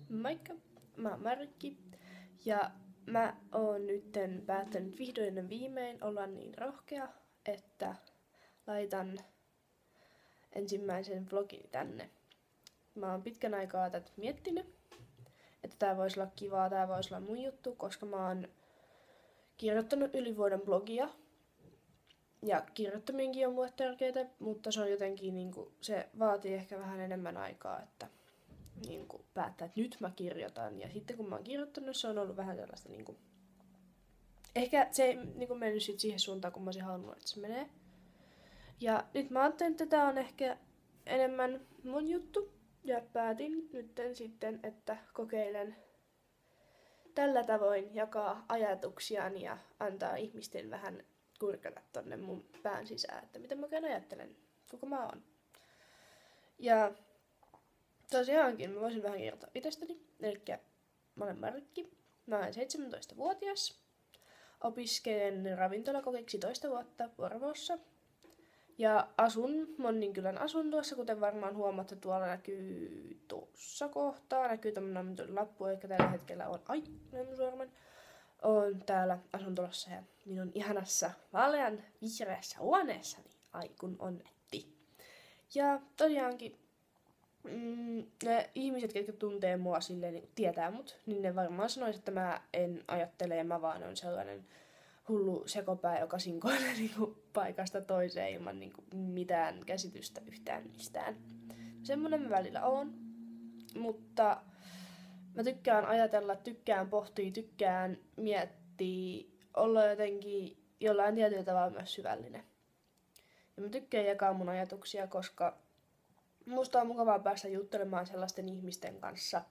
Moikka, mä oon Markki ja mä oon nytten päättänyt vihdoin ja viimein olla niin rohkea, että laitan ensimmäisen vlogin tänne. Mä oon pitkän aikaa tätä miettinyt, että tää voisi olla kivaa, tää voisi olla mun juttu, koska mä oon kirjoittanut yli vuoden blogia. Ja kirjoittaminenkin on mulle tärkeää, mutta se on jotenkin se vaatii ehkä vähän enemmän aikaa, että päättää, että nyt mä kirjoitan. Ja sitten kun mä oon kirjoittanut, se on ollut vähän sellaista ehkä se ei mennyt sit siihen suuntaan, kun mä olisin halunnut, että se menee. Ja nyt mä ajattelin, että tää on ehkä enemmän mun juttu. Ja päätin nyt sitten, että kokeilen tällä tavoin jakaa ajatuksiani ja antaa ihmisten vähän kurkata tonne mun pään sisään, että mitä mä oikein ajattelen, kuka mä oon. Ja tosiaankin mä voisin vähän kertoa itsestäni. Elikkä mä olen Markki, mä olen 17-vuotias, opiskelen ravintolakokiksi 2 vuotta Porvoossa. Ja asun Monninkylän asunnossa, kuten varmaan huomaatte, tuolla näkyy tuossa kohtaa. Näkyy tämmönen lappu, eli tällä hetkellä on, on täällä asuntolassa ja minun ihanassa vaalean vihreässä huoneessani. Ai kun on netti. Ja tosiaankin ne ihmiset, jotka tuntee mua silleen, niin tietää mut, niin ne varmaan sanois, että mä en ajattele, mä vaan on sellainen hullu sekopää, joka sinkoilee paikasta toiseen ilman mitään käsitystä yhtään mistään. Semmonen mä välillä oon, mutta mä tykkään ajatella, tykkään pohtia, tykkään miettiä, olla jotenkin jollain tietyllä tavalla myös syvällinen. Ja mä tykkään jakaa mun ajatuksia, koska musta on mukavaa päästä juttelemaan sellaisten ihmisten kanssa,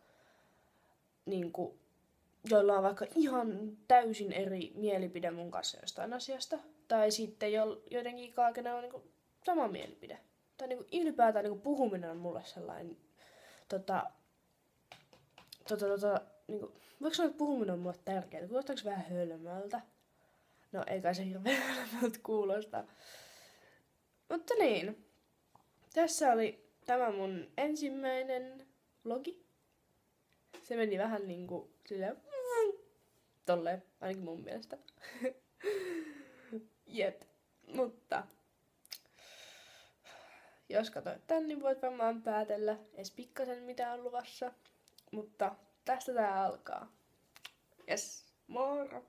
joilla on vaikka ihan täysin eri mielipide mun kanssa jostain asiasta. Tai sitten joidenkin kaikena on sama mielipide. Tai ylipäätään puhuminen on mulle sellainen voiko sanoa, että puhuminen on mulle tärkeää? Kuulostaako vähän hölmöltä? No ei kai se hirveän hölmöltä kuulosta. Mutta niin. Tässä oli tämä mun ensimmäinen vlogi. Se meni vähän silleen tolleen, ainakin mun mielestä. Jep. Mutta jos katsoit tän, niin voit varmaan päätellä edes pikkasen mitä on luvassa. Mutta tästä tää alkaa. Yes, moro!